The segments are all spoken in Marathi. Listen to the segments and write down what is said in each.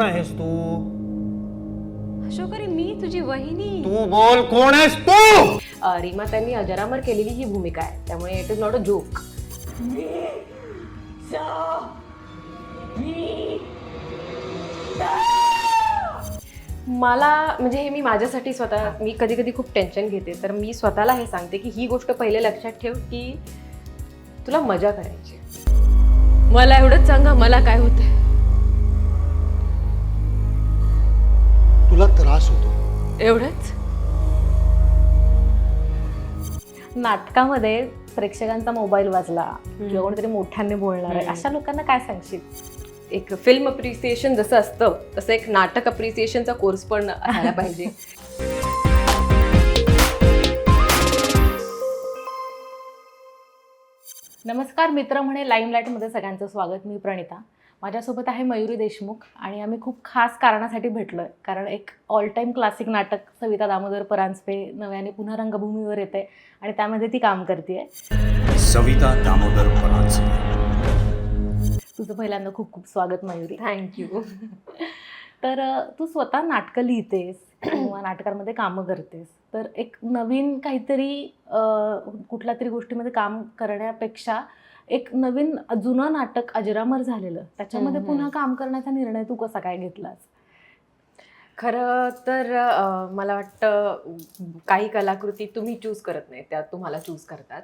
कोण आहेस तू? अशोक, अरे मी तुझी वहिनी. तू बोल, कोण आहेस तू? रीमा त्यांनी अजरामर केलेली ही भूमिका आहे, त्यामुळे it is not a joke. मला म्हणजे हे मी माझ्यासाठी स्वतः, मी कधी कधी खूप टेन्शन घेते, तर मी स्वतःला हे सांगते की ही गोष्ट पहिले लक्षात ठेव की तुला मजा करायची. मला एवढंच सांगा मला काय होतंय. तुला त्रास होतो. एवढंच. नाटकामध्ये प्रेक्षकांचा मोबाईल वाजला किंवा कोणतरी मोठ्याने बोलणार आहे, अशा लोकांना काय सांगशील? एक फिल्म अप्रिसिएशन जसं असतं तसं एक नाटक अप्रिसिएशनचा कोर्स पण असायला पाहिजे. नमस्कार मित्र म्हणे लाईमलाईटमध्ये सगळ्यांचं स्वागत. मी प्रणिता, माझ्यासोबत आहे मयुरी देशमुख आणि आम्ही खूप खास कारणासाठी भेटलोय. कारण एक ऑल टाईम क्लासिक नाटक सविता दामोदर परांजपे नव्याने पुन्हा रंगभूमीवर येते आणि त्यामध्ये ती काम करते. सविता दामोदर परांजपे. तुझं पहिल्यांदा खूप खूप स्वागत मयुरी. थँक्यू. तर तू स्वतः नाटकं लिहितेस किंवा नाटकांमध्ये कामं करतेस, तर एक नवीन काहीतरी कुठल्या तरी गोष्टीमध्ये काम करण्यापेक्षा एक नवीन जुनं नाटक अजरामर झालेलं त्याच्यामध्ये पुन्हा काम करण्याचा निर्णय तू कसा काय घेतलास? खरं तर मला वाटतं काही कलाकृती तुम्ही चूज करत नाही, त्या तुम्हाला चूज करतात.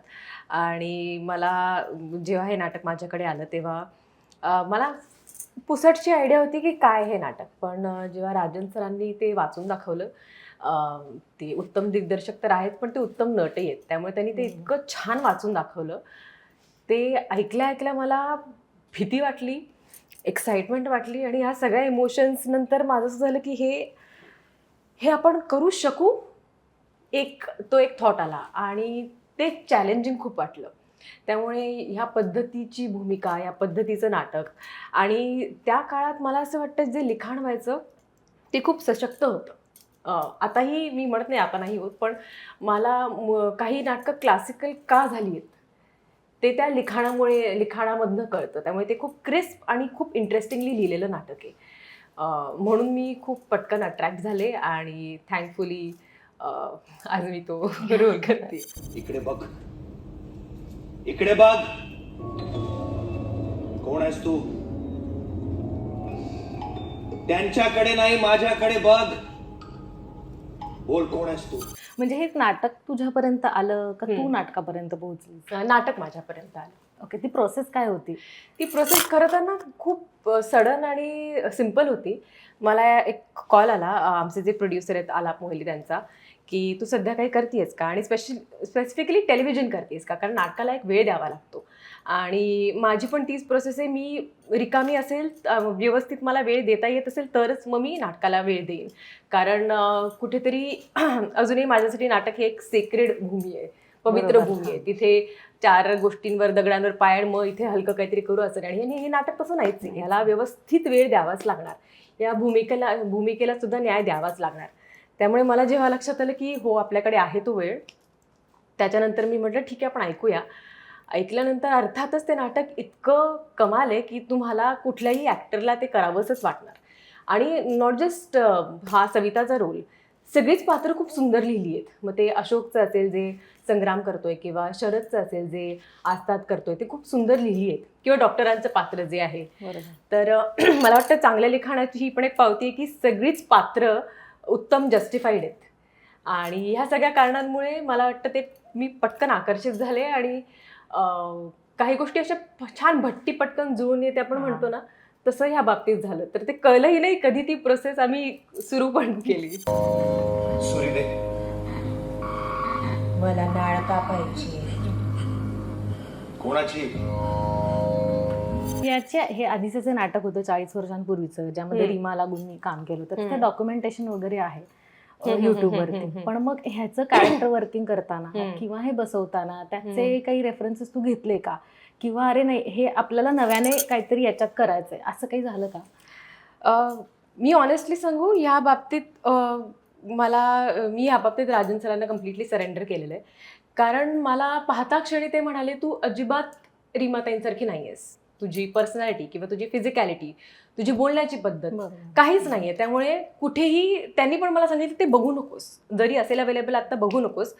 आणि मला जेव्हा हे नाटक माझ्याकडे आलं तेव्हा मला पुसटची आयडिया होती की काय हे नाटक, पण जेव्हा राजन सरांनी ते वाचून दाखवलं, ते उत्तम दिग्दर्शक तर आहेत पण ते उत्तम नटही आहेत, त्यामुळे त्यांनी ते इतकं छान वाचून दाखवलं. ते ऐकल्या मला भीती वाटली, एक्साइटमेंट वाटली आणि ह्या सगळ्या इमोशन्स नंतर माझं असं झालं की हे आपण करू शकू. तो एक थॉट आला आणि ते चॅलेंजिंग खूप वाटलं. त्यामुळे ह्या पद्धतीची भूमिका, या पद्धतीचं नाटक, आणि त्या काळात मला असं वाटतं जे लिखाण व्हायचं ते खूप सशक्त होतं. आताही मी म्हणत नाही आता नाही होत, पण मला काही नाटकं क्लासिकल का झाली आहेत ते त्या लिखाणामधनं कळतं. त्यामुळे ते खूप क्रिस्प आणि खूप इंटरेस्टिंगली लिहिलेलं नाटक आहे. म्हणून मी खूप पटकन अट्रॅक्ट झाले आणि थँकफुली आज मी तो रोल करते. इकडे बघ, इकडे बघ. कोण आहेस तू? त्यांच्याकडे नाही, माझ्याकडे बघ. बोल, कोण आहेस तू? म्हणजे हे नाटक तुझ्यापर्यंत आलं का तू नाटकापर्यंत पोहोचली? नाटक माझ्यापर्यंत आलं. ओके, ती प्रोसेस काय होती? ती प्रोसेस खरं तर ना खूप सडन आणि सिम्पल होती. मला एक कॉल आला, आमचे जे प्रोड्युसर आहेत आलाप मोहिली त्यांचा, की तू सध्या काही करतेस का, आणि स्पेसिफिकली टेलिव्हिजन करतेस का, कारण नाटकाला एक वेळ द्यावा लागतो. आणि माझी पण तीच प्रोसेस आहे. मी रिकामी असेल, व्यवस्थित मला वेळ देता येत असेल तरच मग मी नाटकाला वेळ देईन. कारण कुठेतरी अजूनही माझ्यासाठी नाटक ही एक सेक्रेड भूमी आहे, पवित्र भूमी आहे. तिथे 4 गोष्टींवर, दगडांवर पाय, मग इथे हलकं काहीतरी करू असं नाही. आणि हे नाटक तसं नाहीच आहे. ह्याला व्यवस्थित वेळ द्यावाच लागणार, या भूमिकेला सुद्धा न्याय द्यावाच लागणार. त्यामुळे मला जेव्हा लक्षात आलं की हो आपल्याकडे आहे तो वेळ, त्याच्यानंतर मी म्हटलं ठीक आहे आपण ऐकूया. ऐकल्यानंतर अर्थातच ते नाटक इतकं कमाल आहे की तुम्हाला कुठल्याही ॲक्टरला ते करावंसच वाटणार. आणि नॉट जस्ट हा सविताचा रोल, सगळीच पात्र खूप सुंदर लिहिली आहेत. मग ते अशोकचं असेल जे संग्राम करतोय, किंवा शरदचं असेल जे आस्ताद करतोय, ते खूप सुंदर लिहिली आहेत, किंवा डॉक्टरांचं पात्र जे आहे. तर मला वाटतं चांगल्या लिखाणाची ही पण एक पावती आहे की सगळीच पात्र उत्तम जस्टिफाईड आहेत. आणि ह्या सगळ्या कारणांमुळे मला वाटतं ते मी पटकन आकर्षित झाले. आणि काही गोष्टी अशा छान भट्टी पटकन जुळून येते आपण म्हणतो ना, तसं ह्या बाबतीत झालं. तर ते कळलंही नाही कधी ती प्रोसेस आम्ही सुरू पण केली. सुरी दे. मला नाळ कापायची. कोणाची? हे आधीचं जे नाटक होतं 40 वर्षांपूर्वीचं, ज्यामध्ये रीमा लागून मी काम केलं होतं, ते डॉक्युमेंटेशन वगैरे आहे युट्यूबवरती. पण मग ह्याचं कॅरेक्टर वर्किंग करताना किंवा हे बसवताना त्याचे काही रेफरन्सेस तू घेतले का, किंवा अरे नाही हे आपल्याला नव्याने काहीतरी याच्यात करायचंय, असं काही झालं का? मी ऑनेस्टली सांगू, ह्या बाबतीत मी ह्या बाबतीत राजन सरांना कम्प्लिटली सरेंडर केलेलं आहे. कारण मला पाहता क्षणी ते म्हणाले तू अजिबात रीमाताईंसारखी नाही आहेस. तुझी पर्सनॅलिटी किंवा तुझी फिजिकॅलिटी, तुझी बोलण्याची पद्धत बरोबर. काहीच नाहीये. त्यामुळे कुठेही त्यांनी पण मला सांगितलं ते बघू नकोस, जरी असेल अवेलेबल आता बघू नकोस,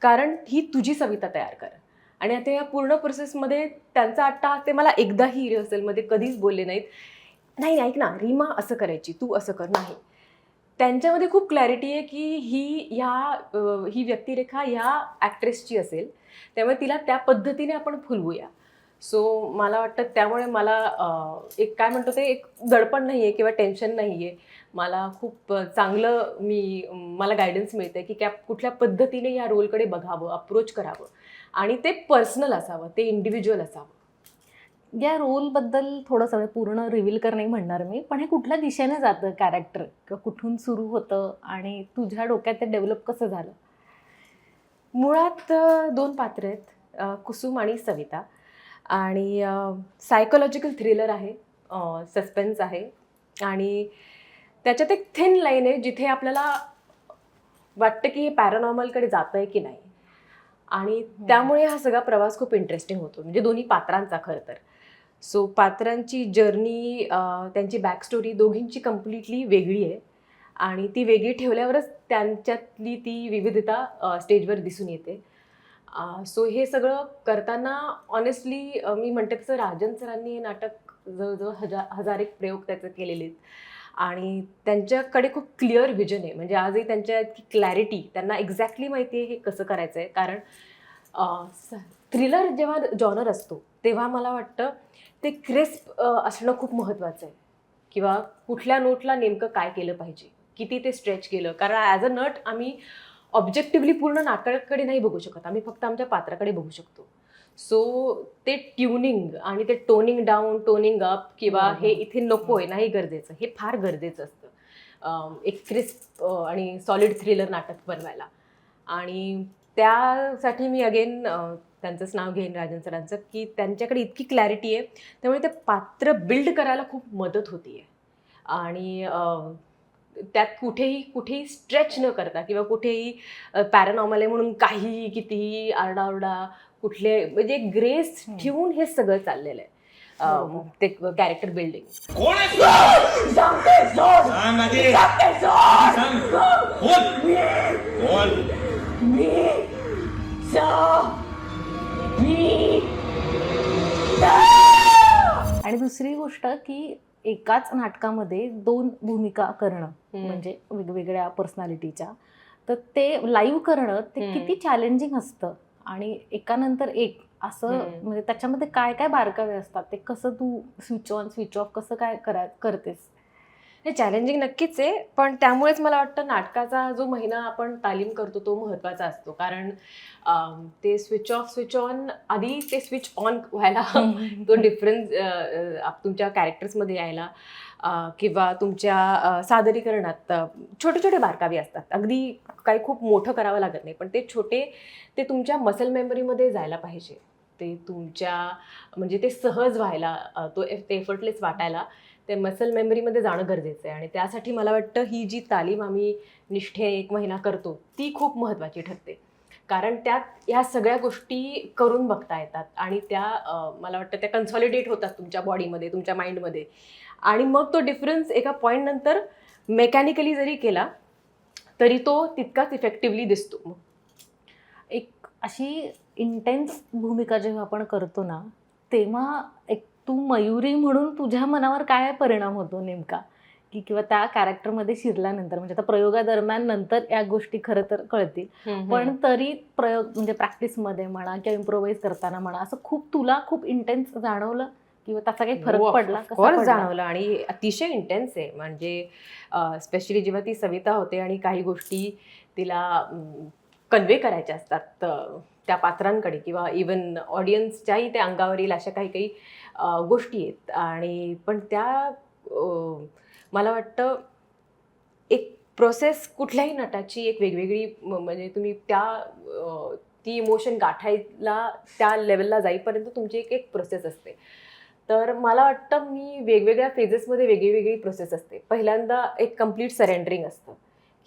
कारण ही तुझी सविता तयार कर. आणि आता या पूर्ण प्रोसेसमध्ये त्यांचा अट्टा ते मला एकदाही रिहर्सलमध्ये कधीच बोलले नाहीत, नाही ऐक ना रीमा असं करायची, तू असं कर. नाही, त्यांच्यामध्ये खूप क्लॅरिटी आहे की ही व्यक्तिरेखा ह्या ॲक्ट्रेसची असेल, त्यामुळे तिला त्या पद्धतीने आपण फुलवूया. सो मला वाटतं त्यामुळे मला एक काय म्हणतो ते एक दडपण नाही आहे किंवा टेन्शन नाही आहे. मला खूप चांगलं मला गायडन्स मिळतं की कुठल्या पद्धतीने या रोलकडे बघावं, अप्रोच करावं आणि ते पर्सनल असावं, ते इंडिव्हिज्युअल असावं. या रोलबद्दल थोडंसं पूर्ण रिव्हील कर नाही म्हणणार मी, पण हे कुठल्या दिशेने जातं कॅरेक्टर किंवा कुठून सुरू होतं आणि तुझ्या डोक्यात ते डेव्हलप कसं झालं? मुळात 2 पात्र आहेत, कुसुम आणि सविता. आणि सायकोलॉजिकल थ्रिलर आहे, सस्पेन्स आहे आणि त्याच्यात एक थिन लाईन आहे जिथे आपल्याला वाटतं की हे पॅरानॉर्मलकडे जातं आहे की नाही. आणि त्यामुळे हा सगळा प्रवास खूप इंटरेस्टिंग होतो, म्हणजे दोन्ही पात्रांचा खरं तर. सो पात्रांची जर्नी, त्यांची बॅकस्टोरी दोघींची कम्प्लिटली वेगळी आहे आणि ती वेगळी ठेवल्यावरच त्यांच्यातली ती विविधता स्टेजवर दिसून येते. सो हे सगळं करताना ऑनेस्टली मी म्हणते तसं राजन सरांनी हे नाटक जवळजवळ 1000 एक प्रयोग त्याचे केलेले आहेत आणि त्यांच्याकडे खूप क्लिअर विजन आहे. म्हणजे आजही त्यांच्या क्लॅरिटी, त्यांना एक्झॅक्टली माहिती आहे हे कसं करायचं आहे. कारण थ्रिलर जेव्हा जॉनर असतो तेव्हा मला वाटतं ते क्रिस्प असणं खूप महत्त्वाचं आहे, किंवा कुठल्या नोटला नेमकं काय केलं पाहिजे, किती ते स्ट्रेच केलं. कारण ॲज अ नट आम्ही ऑब्जेक्टिव्हली पूर्ण नाटकाकडे नाही बघू शकत, आम्ही फक्त आमच्या पात्राकडे बघू शकतो. सो ते ट्युनिंग आणि ते टोनिंग डाऊन, टोनिंग अप, किंवा हे इथे नको आहे, नाही गरजेचं, हे फार गरजेचं असतं एक क्रिस्प आणि सॉलिड थ्रिलर नाटक बनवायला. आणि त्यासाठी मी अगेन त्यांचंच नाव घेईन, राजन सरांचं, की त्यांच्याकडे इतकी क्लॅरिटी आहे, त्यामुळे ते पात्र बिल्ड करायला खूप मदत होती आहे. आणि त्यात कुठेही स्ट्रेच न करता किंवा कुठेही पॅरानॉर्मल आहे म्हणून काहीही कितीही आरडाओरडा, कुठले म्हणजे ग्रेस ठेवून हे सगळं चाललेलं आहे ते कॅरेक्टर बिल्डिंग. कोण आहेस तू? सांग आधी. सांग. बोल. आणि दुसरी गोष्ट की एकाच नाटकामध्ये 2 भूमिका करणं, म्हणजे वेगवेगळ्या पर्सनॅलिटीच्या, तर ते लाईव्ह करणं ते किती चॅलेंजिंग असतं आणि एकानंतर एक असं, म्हणजे त्याच्यामध्ये काय काय बारकावे असतात, ते कसं तू स्विच ऑन स्विच ऑफ कसं काय करतेस? हे चॅलेंजिंग नक्कीच आहे, पण त्यामुळेच मला वाटतं नाटकाचा जो महिना आपण तालीम करतो तो महत्त्वाचा असतो. कारण ते स्विच ऑफ स्विच ऑन, आधी ते स्विच ऑन व्हायला तो डिफरन्स तुमच्या कॅरेक्टर्समध्ये यायला, किंवा तुमच्या सादरीकरणात छोटे छोटे बारकावे असतात. अगदी काही खूप मोठं करावं लागत नाही, पण ते छोटे ते तुमच्या मसल मेमरीमध्ये जायला पाहिजे. ते तुमच्या म्हणजे ते सहज व्हायला, ते एफर्टलेस वाटायला ते मसल मेमरीमध्ये जाणं गरजेचं आहे. आणि त्यासाठी मला वाटतं ही जी तालीम आम्ही निष्ठे 1 महिना करतो ती खूप महत्त्वाची ठरते. कारण त्यात ह्या सगळ्या गोष्टी करून बघता येतात आणि त्या मला वाटतं त्या कन्सॉलिडेट होतात तुमच्या बॉडीमध्ये, तुमच्या माइंडमध्ये. आणि मग तो डिफरन्स एका पॉईंटनंतर मेकॅनिकली जरी केला तरी तो तितकाच इफेक्टिव्हली दिसतो. मग एक अशी इंटेन्स भूमिका जेव्हा आपण करतो ना, तेव्हा एक तू मयुरी म्हणून तुझ्या मनावर काय परिणाम होतो नेमका, की किंवा त्या कॅरेक्टरमध्ये शिरल्यानंतर, म्हणजे आता प्रयोगादरम्यान नंतर या गोष्टी खरं तर कळतील, पण तरी प्रयोग म्हणजे प्रॅक्टिसमध्ये म्हणा किंवा इम्प्रोवाइज करताना म्हणा, असं तुला खूप इंटेन्स जाणवलं किंवा त्याचा काही फरक पडला? ऑफकोर्स जाणवलं, आणि अतिशय इंटेन्स आहे. म्हणजे स्पेशली जेव्हा ती सविता होते आणि काही गोष्टी तिला कन्वे करायच्या असतात त्या पात्रांकडे, किंवा इवन ऑडियन्सच्याही त्या अंगावर येईल अशा काही काही गोष्टी आहेत. आणि पण त्या मला वाटतं एक प्रोसेस कुठल्याही नटाची एक वेगवेगळी, म्हणजे तुम्ही ती इमोशन गाठायला त्या लेवलला जाईपर्यंत तुमची एक प्रोसेस असते. तर मला वाटतं मी वेगवेगळ्या फेजेसमध्ये वेगळी प्रोसेस असते. पहिल्यांदा एक कम्प्लीट सरेंडरिंग असतं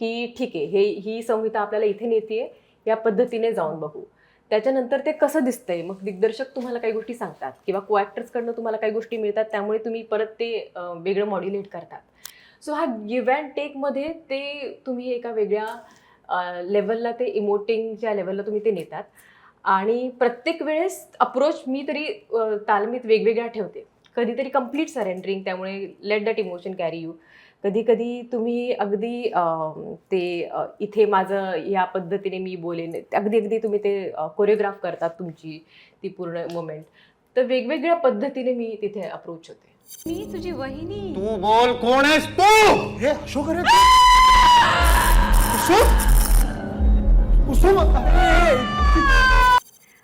की ठीक आहे, ही संहिता आपल्याला इथे नेते, या पद्धतीने जाऊन बघू. त्याच्यानंतर ते कसं दिसतंय, मग दिग्दर्शक तुम्हाला काही गोष्टी सांगतात किंवा को ॲक्टर्सकडनं तुम्हाला काही गोष्टी मिळतात, त्यामुळे तुम्ही परत ते वेगळं मॉड्युलेट करतात. सो हा गिव्ह अँड टेकमध्ये ते तुम्ही एका वेगळ्या लेवलला ते इमोटिंगच्या लेवलला तुम्ही ते नेतात. आणि प्रत्येक वेळेस अप्रोच मी तरी तालमीत वेगवेगळ्या ठेवते. कधीतरी कम्प्लीट सरेंडरिंग, त्यामुळे let that emotion carry you. कधी कधी तुम्ही अगदी इथे माझं या पद्धतीने मी बोलेन, अगदी तुम्ही ते कोरिओग्राफ करतात तुमची ती पूर्ण मोमेंट. तर वेगवेगळ्या पद्धतीने मी तिथे अप्रोच होते. मी तुझी वहिनी. तू बोल, कोण आहेस तू? हे अशोक अरे कुसुम कुसुम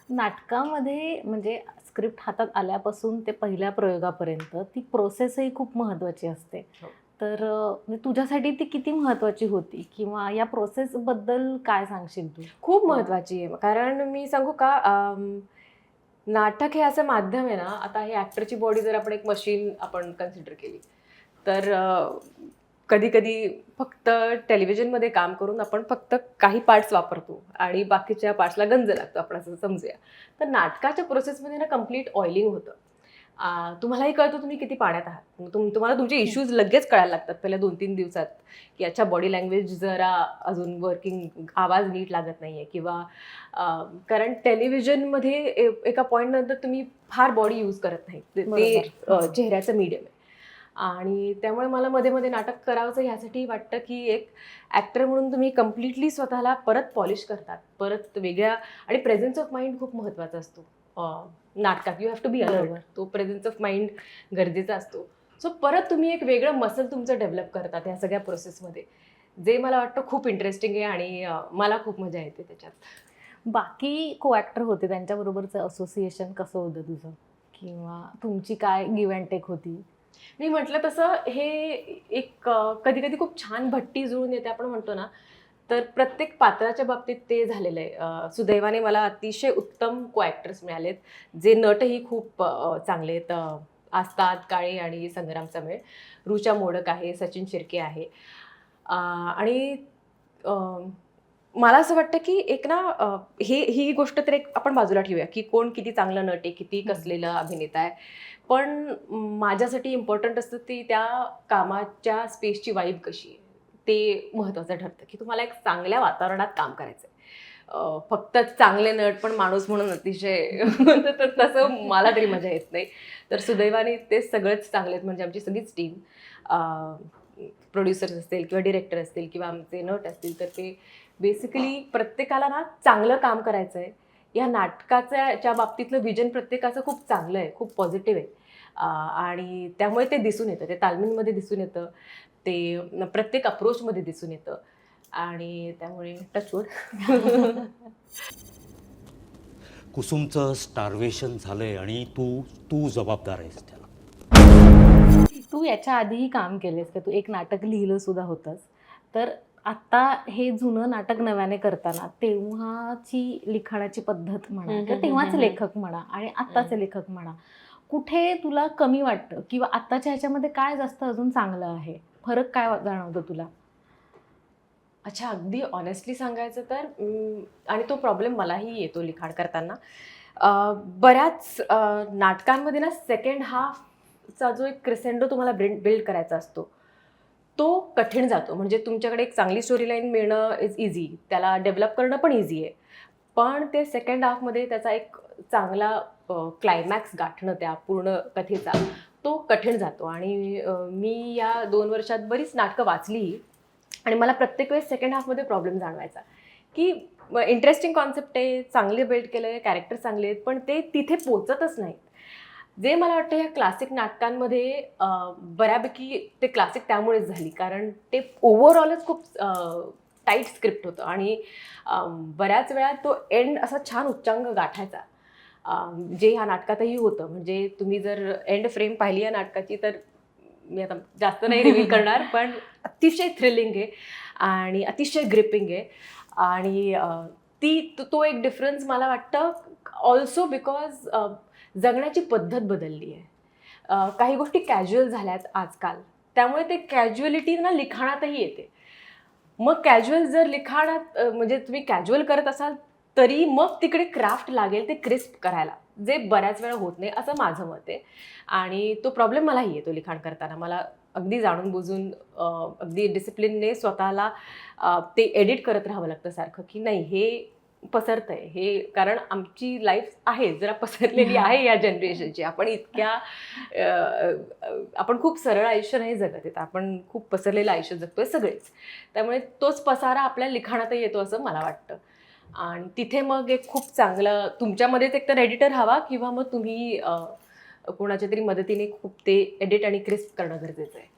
नाटकामध्ये म्हणजे स्क्रिप्ट हातात आल्यापासून ते पहिल्या प्रयोगापर्यंत ती प्रोसेसही खूप महत्त्वाची असते. हो. तर म्हणजे तुझ्यासाठी ती किती महत्त्वाची होती किंवा या प्रोसेसबद्दल काय सांगशील तू? खूप महत्त्वाची आहे. कारण मी सांगू का, नाटक हे असं माध्यम आहे ना, आता हे ॲक्टरची बॉडी जर आपण एक मशीन आपण कन्सिडर केली तर कधी कधी फक्त टेलिव्हिजनमध्ये काम करून आपण फक्त काही पार्ट्स वापरतो आणि बाकीच्या पार्ट्सला गंज लागतो, आपण असं समजूया. तर नाटकाच्या प्रोसेसमध्ये ना कम्प्लीट ऑइलिंग होतं. तुम्हालाही कळतं तुम्ही किती पाण्यात आहात. तुम्हाला तुमचे इश्यूज लगेच कळायला लागतात पहिल्या 2-3 दिवसात, की अच्छा बॉडी लँग्वेज जरा अजून वर्किंग, आवाज नीट लागत नाही आहे किंवा कारण टेलिव्हिजनमध्ये एका पॉईंटनंतर तुम्ही फार बॉडी यूज करत नाही, ते चेहऱ्याचं मीडियम आहे. आणि त्यामुळे मला मध्ये मध्ये नाटक करावंसं ह्यासाठी वाटतं की एक ॲक्टर म्हणून तुम्ही कम्प्लिटली स्वतःला परत पॉलिश करतात, परत वेगळ्या. आणि प्रेझेन्स ऑफ माइंड खूप महत्त्वाचा असतो नाटकात. You have to be alert. तो प्रेझेन्स ऑफ माइंड गरजेचा असतो. सो परत तुम्ही एक वेगळं मसल तुमचं डेव्हलप करतात ह्या सगळ्या प्रोसेसमध्ये, जे मला वाटतं खूप इंटरेस्टिंग आहे आणि मला खूप मजा येते त्याच्यात. बाकी को ॲक्टर होते त्यांच्याबरोबरचं असोसिएशन कसं होतं तुझं, किंवा तुमची काय गिव्ह अँड टेक होती? मी म्हटलं तसं हे एक कधी कधी खूप छान भट्टी जुळून येते आपण म्हणतो ना, तर प्रत्येक पात्राच्या बाबतीत ते झालेलं आहे. सुदैवाने मला अतिशय उत्तम को ॲक्टर्स मिळालेत, जे नटही खूप चांगले आहेत. आस्ताद काळे आणि संग्राम चमेळ, रुचा मोडक आहे, सचिन शिर्के आहे. आणि मला असं वाटतं की एक ना ही गोष्ट तर एक आपण बाजूला ठेवूया की कोण किती चांगलं नट आहे, किती कसलेलं अभिनेता आहे. पण माझ्यासाठी इम्पॉर्टंट असतं ती त्या कामाच्या स्पेसची वाईब कशी आहे, ते महत्त्वाचं ठरतं. की तुम्हाला एक चांगल्या वातावरणात काम करायचं आहे. फक्त चांगले नट पण माणूस म्हणून अतिशय तसं मला तरी मजा येत नाही. तर सुदैवाने ते सगळेच चांगले आहेत, म्हणजे आमची सगळीच टीम, प्रोड्युसर्स असतील किंवा डिरेक्टर असतील किंवा आमचे नट असतील, तर ते बेसिकली प्रत्येकाला ना चांगलं काम करायचं आहे. या नाटकाच्या बाबतीतलं विजन प्रत्येकाचं खूप चांगलं आहे, खूप पॉझिटिव्ह आहे. आणि त्यामुळे ते दिसून येतं, ते तालमींमध्ये दिसून येतं, ते प्रत्येक अप्रोचमध्ये दिसून येतं. आणि त्यामुळे टचवूड. कुसुमचं स्टार्वेशन झालंय आणि तू जबाबदार आहेस त्याला. तू याच्या आधीही काम केलेस का? तू एक नाटक लिहिलं सुद्धा होतंस. तर आता हे जुनं नाटक नव्याने करताना तेव्हाची लिखाणाची पद्धत म्हणा किंवा तेव्हाचे लेखक म्हणा आणि आत्ताचे लेखक म्हणा, कुठे तुला कमी वाटतं किंवा आत्ताच्या ह्याच्यामध्ये काय जास्त अजून चांगलं आहे? फरक काय जाणवतो तुला? अच्छा, अगदी ऑनेस्टली सांगायचं तर आणि तो प्रॉब्लेम मलाही येतो लिखाण करताना. बऱ्याच नाटकांमध्ये ना सेकंड हाफचा जो एक क्रिसेंडो तुम्हाला बिल्ड करायचा असतो, तो कठीण जातो. म्हणजे तुमच्याकडे एक चांगली स्टोरी लाईन मिळणं इज इझी, त्याला डेव्हलप करणं पण इझी आहे. पण ते सेकंड हाफमध्ये त्याचा एक चांगला क्लायमॅक्स गाठणं त्या पूर्ण कथेचा, तो कठीण जातो. आणि मी या 2 वर्षात बरीच नाटकं वाचली आणि मला प्रत्येक वेळेस सेकंड हाफमध्ये प्रॉब्लेम जाणवायचा की इंटरेस्टिंग कॉन्सेप्ट आहे, चांगले बिल्ड केलं आहे, कॅरेक्टर चांगले आहेत, पण ते तिथे पोचतच नाहीत. जे मला वाटतं ह्या क्लासिक नाटकांमध्ये बऱ्यापैकी ते क्लासिक त्यामुळेच झाली, कारण ते ओव्हरऑलच खूप टाईट स्क्रिप्ट होतं आणि बऱ्याच वेळा तो एंड असा छान उच्चांक गाठायचा, जे ह्या नाटकातही होतं. म्हणजे तुम्ही जर एंड फ्रेम पाहिली या नाटकाची, तर मी आता जास्त नाही रिव्हील करणार, पण अतिशय थ्रिलिंग आहे आणि अतिशय ग्रिपिंग आहे. आणि तो एक डिफरन्स मला वाटतं ऑल्सो बिकॉज जगण्याची पद्धत बदलली आहे. काही गोष्टी कॅज्युअल झाल्यात आजकाल, त्यामुळे ते कॅज्युअलिटी ना लिखाणातही येते. मग कॅज्युअल जर लिखाणात म्हणजे तुम्ही कॅज्युअल करत असाल तरी मग तिकडे क्राफ्ट लागेल ते क्रिस्प करायला, जे बऱ्याच वेळा होत नाही असं माझं मत आहे. आणि तो प्रॉब्लेम मलाही येतो लिखाण करताना. मला अगदी जाणून बुजून अगदी डिसिप्लिनने स्वतःला ते एडिट करत राहावं लागतं सारखं, की नाही हे पसरतं आहे हे, कारण आमची लाईफ आहे जरा पसरलेली आहे या जनरेशनची. आपण इतक्या आपण खूप सरळ आयुष्य नाही जगत आहेत, आपण खूप पसरलेलं आयुष्य जगतोय सगळेच. त्यामुळे तोच पसारा आपल्या लिखाणातही येतो असं मला वाटतं. आणि तिथे मग एक खूप चांगलं तुमच्यामध्येच एक तर एडिटर हवा, किंवा मग तुम्ही कोणाच्या तरी मदतीने खूप ते एडिट आणि क्रिस्प करणं गरजेचं आहे.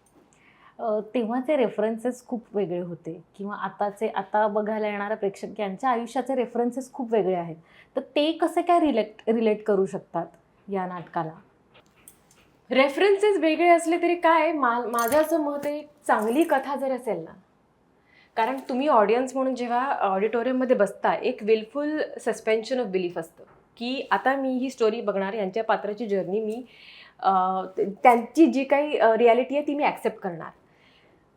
तेव्हाचे रेफरन्सेस खूप वेगळे होते, किंवा आता बघायला येणाऱ्या प्रेक्षक यांच्या आयुष्याचे रेफरन्सेस खूप वेगळे आहेत. तर ते कसे काय रिलेट करू शकतात या नाटकाला? रेफरन्सेस वेगळे असले तरी काय, माझं असं मत आहे, चांगली कथा जर असेल ना, कारण तुम्ही ऑडियन्स म्हणून जेव्हा ऑडिटोरियममध्ये बसता, एक विलफुल सस्पेन्शन ऑफ बिलीफ असतं की आता मी ही स्टोरी बघणार, यांच्या पात्राची जर्नी मी त्यांची जी काही रियालिटी आहे ती मी ॲक्सेप्ट करणार.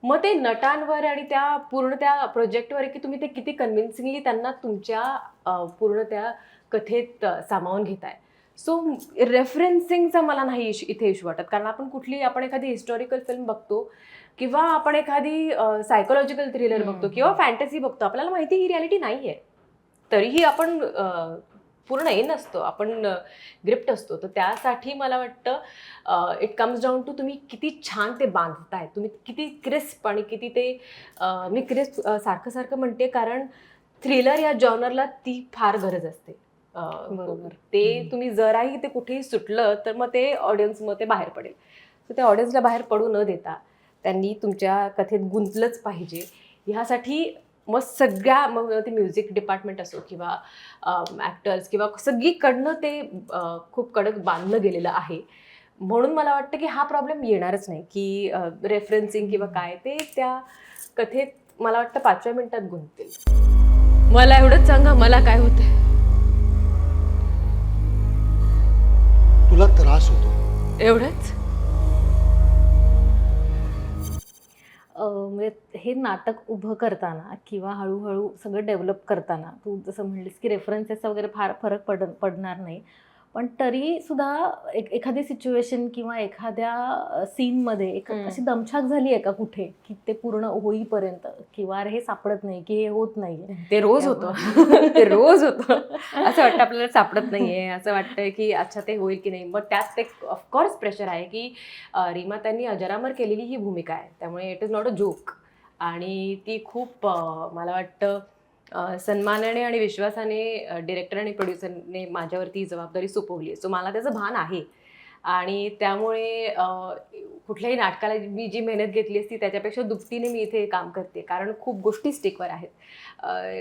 मग ते नटांवर आणि त्या पूर्ण त्या प्रोजेक्टवर की तुम्ही ते किती कन्व्हिन्सिंगली त्यांना तुमच्या पूर्ण त्या कथेत सामावून घेताय. सो रेफरन्सिंगचा मला नाही इथे इश्यू वाटत, कारण आपण एखादी हिस्टॉरिकल फिल्म बघतो, किंवा आपण एखादी सायकोलॉजिकल थ्रिलर बघतो, किंवा फॅन्टसी बघतो, आपल्याला माहिती ही रियालिटी नाही आहे, तरीही आपण पूर्ण नसतो, आपण ग्रिप्ट असतो. तर त्यासाठी मला वाटतं इट कम्स डाऊन टू तुम्ही किती छान ते बांधताय, तुम्ही किती क्रिस्प आणि किती ते मी क्रिस्प सारखं म्हणते, कारण थ्रिलर या जॉनरला ती फार गरज असते. बरोबर. ते तुम्ही जराही ते कुठेही सुटलं तर मग ते ऑडियन्समध्ये बाहेर पडेल. तर त्या ऑडियन्सला बाहेर पडू न देता त्यांनी तुमच्या कथेत गुंतलंच पाहिजे. ह्यासाठी मग मग ते म्युझिक डिपार्टमेंट असो किंवा ॲक्टर्स किंवा सगळीकडनं ते खूप कडक बांधलं गेलेलं आहे. म्हणून मला वाटतं की हा प्रॉब्लेम येणारच नाही, की रेफरन्सिंग किंवा काय ते त्या कथेत मला वाटतं 5व्या मिनिटात गुंततील. मला एवढंच सांगा, मला काय होतंय? तुला त्रास होतो. एवढंच? म्हणजे हे नाटक उभं करताना किंवा हळूहळू सगळं डेव्हलप करताना तू जसं म्हणलीस की रेफरन्सेस वगैरे फार फरक पडणार नाही, पण तरी सुद्धा एखादी सिच्युएशन किंवा एखाद्या सीनमध्ये अशी दमछाक झाली आहे का कुठे, की ते पूर्ण होईपर्यंत, किंवा अरे हे सापडत नाही, की हे होत नाही? ते रोज होतं. ते रोज होतं. असं वाटतं आपल्याला सापडत नाहीये, असं वाटतंय की अच्छा ते होईल की नाही. मग त्यात ते ऑफकोर्स प्रेशर आहे की रीमा त्यांनी अजरामर केलेली ही भूमिका आहे, त्यामुळे it is not a joke. आणि ती खूप मला वाटतं सन्मानाने आणि विश्वासाने डिरेक्टर आणि प्रोड्युसरने माझ्यावरती ही जबाबदारी सोपवली आहे. सो मला त्याचं भान आहे. आणि त्यामुळे कुठल्याही नाटकाला मी जी मेहनत घेतली असती त्याच्यापेक्षा दुपटीने मी इथे काम करते, कारण खूप गोष्टी स्टेकवर आहेत.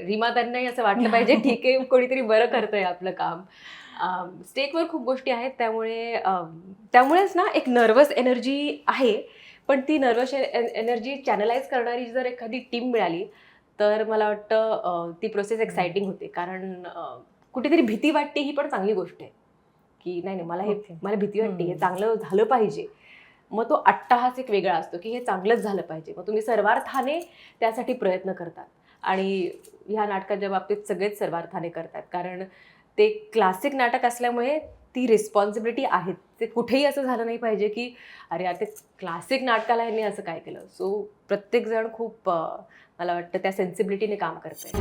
रीमा त्यांनाही असं वाटलं पाहिजे ठीक आहे कोणीतरी बरं करतंय आपलं काम. स्टेकवर खूप गोष्टी आहेत, त्यामुळेच ना एक नर्वस एनर्जी आहे. पण ती नर्वस एनर्जी चॅनलाइज करणारी जर एखादी टीम मिळाली तर मला वाटतं ती प्रोसेस एक्साइटिंग होते. कारण कुठेतरी भीती वाटते ही पण चांगली गोष्ट आहे, की नाही मला भीती वाटते, हे चांगलं झालं पाहिजे. मग तो अट्टाहास एक वेगळा असतो की हे चांगलंच झालं पाहिजे. मग तुम्ही सर्वार्थाने त्यासाठी प्रयत्न करतात, आणि ह्या नाटकाच्या बाबतीत सगळेच सर्वार्थाने करतात, कारण ते क्लासिक नाटक असल्यामुळे ती रिस्पॉन्सिबिलिटी आहे. ते कुठेही असं झालं नाही पाहिजे की अरे यार ते क्लासिक नाटकाला यांनी असं काय केलं. सो प्रत्येकजण खूप मला वाटतं त्या सेन्सिबिलिटीने काम करतंय.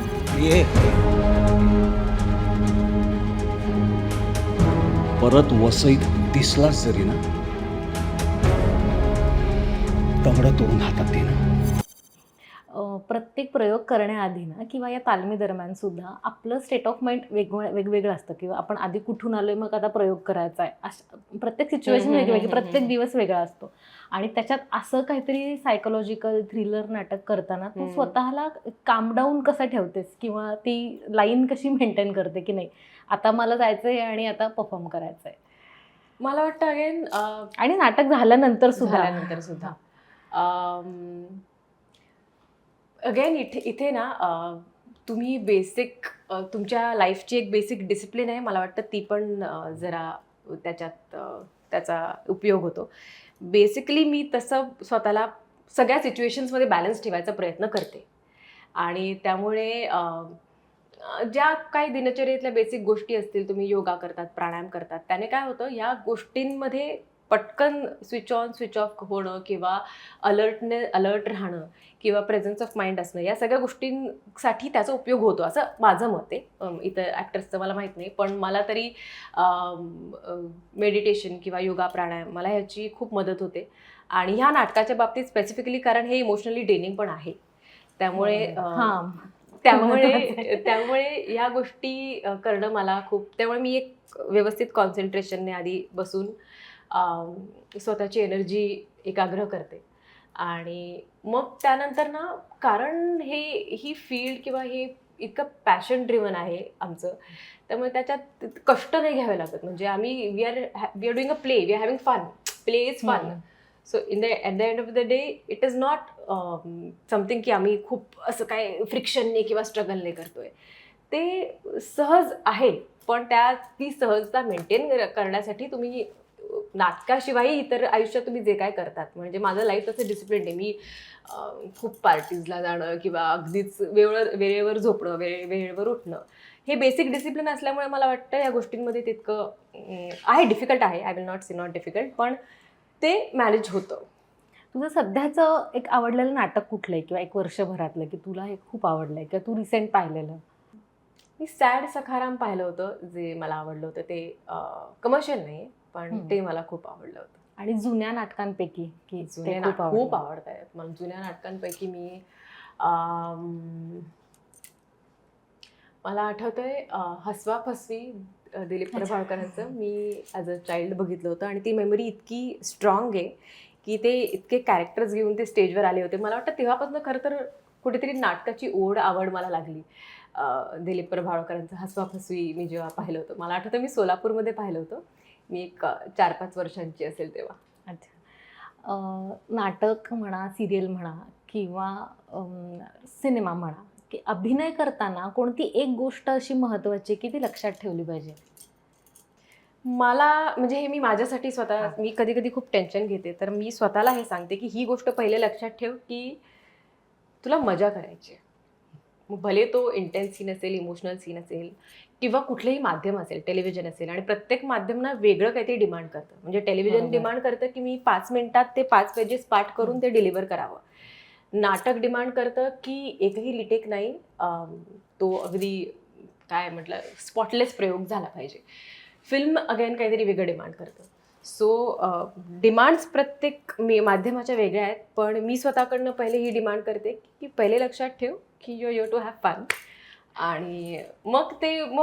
परत वसईत दिसलाच जरी ना, दमडं तोडून हातात दे ना. प्रत्येक प्रयोग करण्याआधी ना किंवा या तालमीदरम्यान सुद्धा आपलं स्टेट ऑफ माइंड वेगवेगळं असतं, किंवा आपण आधी कुठून आलोय मग आता प्रयोग करायचा आहे, अशा प्रत्येक सिच्युएशन वेगवेगळी, प्रत्येक दिवस वेगळा असतो. आणि त्याच्यात असं काहीतरी सायकोलॉजिकल थ्रिलर नाटक करताना तू स्वतःला काम डाऊन कसं ठेवतेस, किंवा ती लाईन कशी मेंटेन करते की नाही आता मला जायचंय आणि आता परफॉर्म करायचंय? मला वाटतं अगेन आणि नाटक झाल्यानंतर सुद्धा अगेन इथे ना तुम्ही बेसिक तुमच्या लाईफची एक बेसिक डिसिप्लिन आहे, मला वाटतं ती पण जरा त्याच्यात त्याचा उपयोग होतो. बेसिकली मी तसं स्वतःला सगळ्या सिच्युएशन्समध्ये बॅलन्स ठेवायचा प्रयत्न करते, आणि त्यामुळे ज्या काही दिनचर्येतल्या बेसिक गोष्टी असतील, तुम्ही योगा करतात, प्राणायाम करतात, त्याने काय होतं, ह्या गोष्टींमध्ये पटकन स्विच ऑन स्विच ऑफ होणं किंवा अलर्ट राहणं किंवा प्रेझन्स ऑफ माइंड असणं, या सगळ्या गोष्टींसाठी त्याचा उपयोग होतो असं माझं मत आहे. इतर ॲक्टर्सचं मला माहीत नाही, पण मला तरी मेडिटेशन किंवा योगा प्राणायाम मला ह्याची खूप मदत होते. आणि ह्या नाटकाच्या बाबतीत स्पेसिफिकली कारण हे इमोशनली ड्रेनिंग पण आहे, त्यामुळे त्यामुळे या गोष्टी करणं मला खूप, त्यामुळे मी एक व्यवस्थित कॉन्सन्ट्रेशनने आधी बसून स्वतःची एनर्जी एकाग्र करते. आणि मग त्यानंतर ना, कारण ही फील्ड किंवा हे इतकं पॅशन ड्रिव्हन आहे आमचं, त्यामुळे त्याच्यात कष्ट नाही घ्यावे लागत. म्हणजे आम्ही we are doing a play, we are having fun, play is fun. So at the end of the day it is not something की आम्ही खूप असं काय फ्रिक्शनने किंवा स्ट्रगलने करतोय. ते सहज आहे, पण ती सहजता मेंटेन करण्यासाठी तुम्ही नाटकाशिवाय इतर आयुष्यात तुम्ही जे काय करतात, म्हणजे माझं लाईफ तसं डिसिप्लिन आहे. मी खूप पार्टीजला जाणं किंवा अगदीच वेळेवर झोपणं, वेळेवर उठणं, हे बेसिक डिसिप्लिन असल्यामुळे मला वाटतं या गोष्टींमध्ये तितकं आहे, डिफिकल्ट आहे, I will not say not difficult, पण ते मॅनेज होतं. तुझं सध्याचं एक आवडलेलं नाटक कुठलं आहे किंवा एक वर्षभरातलं की तुला हे खूप आवडलंय किंवा तू रिसेंट पाहिलेलं? मी सॅड सखाराम पाहिलं होतं, जे मला आवडलं होतं. ते कमर्शियल नाही, पण ते मला खूप आवडलं होतं. आणि जुन्या नाटकांपैकी की खूप आवडत आहेत मला. जुन्या नाटकांपैकी मला आठवतंय हसवा फसवी दिलीप प्रभावळकरांचं मी ॲज अ चाइल्ड बघितलं होतं. आणि ती मेमरी इतकी स्ट्रॉंग आहे की ते इतके कॅरेक्टर्स घेऊन ते स्टेजवर आले होते. मला वाटतं तेव्हापासून खरं तर कुठेतरी नाटकाची आवड मला लागली. दिलीप प्रभावळकरांचं हसवा फसवी मी जेव्हा पाहिलं होतं, मला आठवतं मी सोलापूरमध्ये पाहिलं होतं. मी एक 4-5 वर्षांची असेल तेव्हा. अच्छा. नाटक म्हणा, सिरियल म्हणा किंवा सिनेमा म्हणा, की अभिनय करताना कोणती एक गोष्ट अशी महत्त्वाची की ती लक्षात ठेवली पाहिजे? मला म्हणजे हे मी माझ्यासाठी स्वतः, मी कधी कधी खूप टेन्शन घेते, तर मी स्वतःला हे सांगते की ही गोष्ट पहिले लक्षात ठेव की तुला मजा करायची. मग भले तो इंटेन्स सीन असेल, इमोशनल सीन असेल किंवा कुठलंही माध्यम असेल, टेलिव्हिजन असेल, आणि प्रत्येक माध्यम ना वेगळं काहीतरी डिमांड करतं. म्हणजे टेलिव्हिजन डिमांड करतं की मी 5 मिनिटात ते 5 पेजेस पाठ करून ते डिलिव्हर करावं. नाटक डिमांड करतं की एकही रिटेक नाही, तो अगदी काय म्हटलं स्पॉटलेस प्रयोग झाला पाहिजे. फिल्म अगेन काहीतरी वेगळं डिमांड करतं. सो डिमांड्स प्रत्येक माध्यमाच्या वेगळ्या आहेत, पण मी स्वतःकडनं पहिले ही डिमांड करते की पहिले लक्षात ठेव की यू टू हॅव फन, आणि मग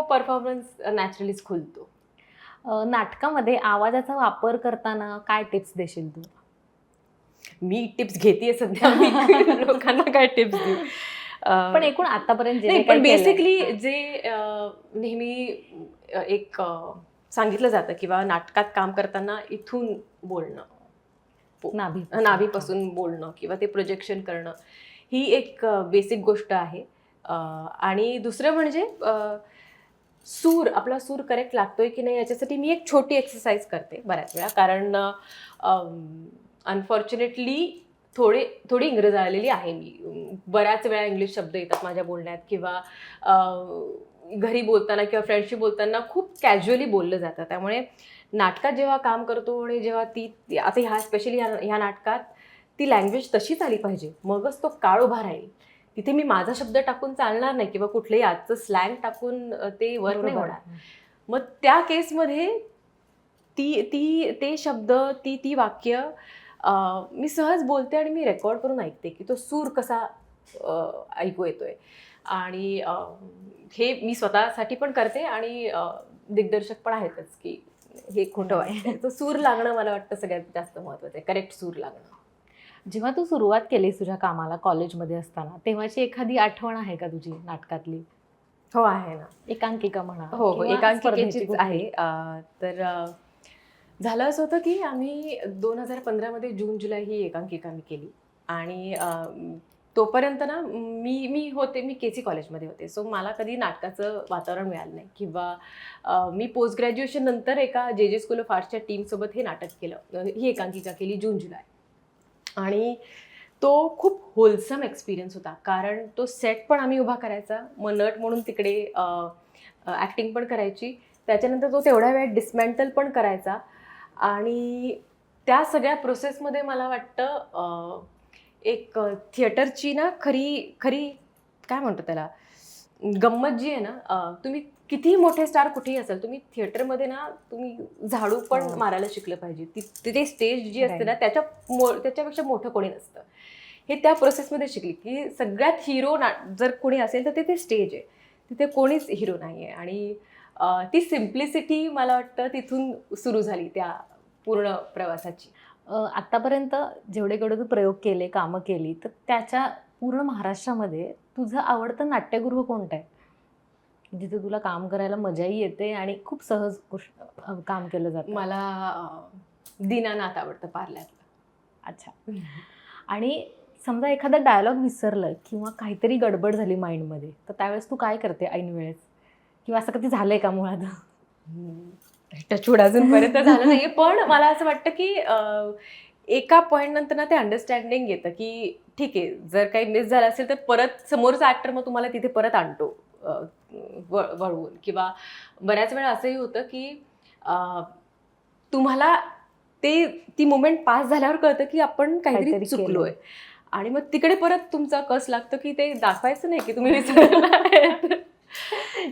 परफॉर्मन्स नॅचरलीच खुलतो. नाटकामध्ये आवाजाचा वापर करताना काय टिप्स देशील तू? मी टिप्स घेतेय सध्या, मी लोकांना काय टिप्स देऊ. पण एकूण आतापर्यंत जे पण बेसिकली जे नेहमी एक सांगितलं जातं किंवा नाटकात काम करताना इथून बोलणं, नाभीपासून बोलणं किंवा ते प्रोजेक्शन करणं, ही एक बेसिक गोष्ट आहे. आणि दुसरं म्हणजे आपला सूर करेक्ट लागतोय की नाही याच्यासाठी मी एक छोटी एक्सरसाइज करते बऱ्याच वेळा. कारण अनफॉर्च्युनेटली थोडी इंग्रजी आलेली आहे मी. बऱ्याच वेळा इंग्लिश शब्द येतात माझ्या बोलण्यात, किंवा घरी बोलताना किंवा फ्रेंडशी बोलताना खूप कॅज्युअली बोललं जातं. त्यामुळे नाटकात जेव्हा काम करतो आणि जेव्हा ती आता स्पेशली ह्या नाटकात ती लँग्वेज तशीच आली पाहिजे, मगच तो काळ उभा राहील. तिथे मी माझा शब्द टाकून चालणार नाही किंवा कुठलंही आजचं स्लँग टाकून ते वर्क नाही होणार. मग त्या केसमध्ये ते शब्द ती वाक्य मी सहज बोलते आणि मी रेकॉर्ड करून ऐकते की तो सूर कसा ऐकू येतोय. आणि हे मी स्वतःसाठी पण करते आणि दिग्दर्शक पण आहेतच की हे खोटं वाटतं. तो सूर लागणं मला वाटतं सगळ्यात जास्त महत्त्वाचं आहे, करेक्ट सूर लागणं. जेव्हा तू सुरुवात केलीस तुझ्या कामाला कॉलेजमध्ये असताना, तेव्हाची एखादी आठवण आहे का तुझी नाटकातली? हो आहे ना. एकांकिका म्हणा. हो, एकांकिकेचीच आहे. तर झालं असं होतं की आम्ही 2015मध्ये जून जुलै ही एकांकिका मी केली. आणि तोपर्यंत ना मी केसी कॉलेजमध्ये होते. सो मला कधी नाटकाचं वातावरण मिळालं नाही, किंवा मी पोस्ट ग्रॅज्युएशन नंतर एका जे स्कूल ऑफ आर्ट्सच्या टीमसोबत हे नाटक केलं, ही एकांकिका केली जून जुलै. आणि तो खूप होलसम एक्सपिरियन्स होता, कारण तो सेट पण आम्ही उभा करायचा, मग नट म्हणून तिकडे ॲक्टिंग पण करायची, त्याच्यानंतर तो तेवढ्या वेळात डिसमॅन्टल पण करायचा. आणि त्या सगळ्या प्रोसेसमध्ये मला वाटतं एक थिएटरची ना खरी खरी काय म्हणतो त्याला गंमत जी आहे ना, तुम्ही कितीही मोठे स्टार कुठेही असाल, तुम्ही थिएटरमध्ये ना तुम्ही झाडू पण मारायला शिकलं पाहिजे. ते स्टेज जी असते ना त्याच्यापेक्षा मोठं कोणी नसतं. हे त्या प्रोसेसमध्ये शिकली की सगळ्यात हिरो जर कोणी असेल तर ते स्टेज आहे, तिथे कोणीच हिरो नाही आहे. आणि ती सिम्प्लिसिटी मला वाटतं तिथून सुरू झाली त्या पूर्ण प्रवासाची. आत्तापर्यंत जेवढे तू प्रयोग केले, कामं केली, तर त्याच्या पूर्ण महाराष्ट्रामध्ये तुझं आवडतं नाट्यगृह कोणतं आहे, जिथे तुला काम करायला मजाही येते आणि खूप सहज काम केलं जातं? मला दीनानाथ आवडतं पार्ल्यातलं. अच्छा. आणि समजा एखादा डायलॉग विसरलं किंवा काहीतरी गडबड झाली माइंडमध्ये, तर त्यावेळेस तू काय करते ऐन वेळेस, किंवा असं कधी झालंय का मुळात? टचवूड अजूनपर्यंत झालं नाही, पण मला असं वाटतं की एका पॉईंट नंतर ना ते अंडरस्टँडिंग येतं की ठीक आहे, जर काही मिस झालं असेल तर परत समोरचा ॲक्टर मग तुम्हाला तिथे परत आणतो वळवून. किंवा बऱ्याच वेळा असंही होतं की तुम्हाला ती मोमेंट पास झाल्यावर कळतं की आपण काहीतरी चुकलोय, आणि मग तिकडे परत तुमचा कस लागतं की ते दाखवायचं नाही की तुम्ही विसरला.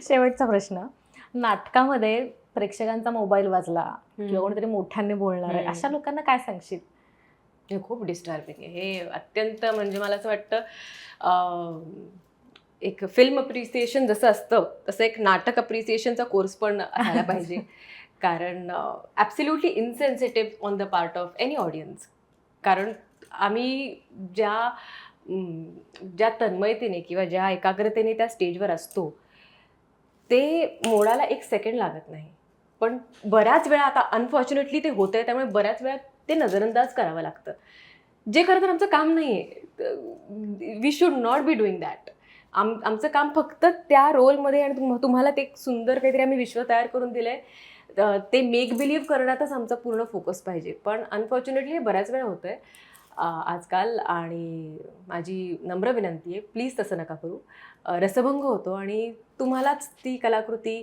शेवटचा प्रश्न, नाटकामध्ये प्रेक्षकांचा मोबाईल वाजला किंवा कोणीतरी मोठ्याने बोलणार आहे, अशा लोकांना काय सांगशील? हे खूप डिस्टर्बिंग आहे. हे अत्यंत म्हणजे मला असं वाटतं एक फिल्म अप्रिसिएशन जसं असतं तसं एक नाटक अप्रिसिएशनचा कोर्स पण असायला पाहिजे. कारण absolutely insensitive on the part of any audience. कारण आम्ही ज्या तन्मयतेने किंवा ज्या एकाग्रतेने त्या स्टेजवर असतो ते मोडायला 1 सेकंड लागत नाही. पण बऱ्याच वेळा आता अनफॉर्च्युनेटली ते होतंय, त्यामुळे बऱ्याच वेळा ते नजरअंदाज करावं लागतं, जे खरं तर आमचं काम नाही आहे. We should not be doing that. आमचं काम फक्त त्या रोलमध्ये आणि तुम्हाला ते एक सुंदर काहीतरी आम्ही विश्व तयार करून दिलं आहे, ते मेक बिलीव्ह करण्यातच आमचा पूर्ण फोकस पाहिजे. पण अनफॉर्च्युनेटली हे बऱ्याच वेळा होतं आहे आजकाल, आणि माझी नम्र विनंती आहे, प्लीज तसं नका करू. रसभंग होतो आणि तुम्हालाच ती कलाकृती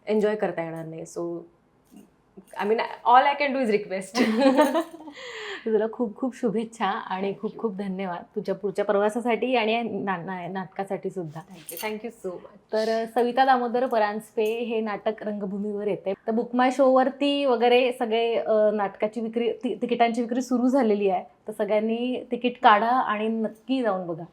एन्जॉय करता येणार नाही. So I mean all I can do is request. तुला खूप खूप शुभेच्छा आणि खूप खूप धन्यवाद तुझ्या पुढच्या प्रवासासाठी आणि नाटकासाठी सुद्धा. Thank you so much. तर सविता दामोदर परांजपे हे नाटक रंगभूमीवर येते. तर बुक माय शोवरती वगैरे सगळे नाटकाची विक्री, तिकिटांची विक्री सुरू झालेली आहे. तर सगळ्यांनी तिकीट काढा आणि नक्की जाऊन बघा.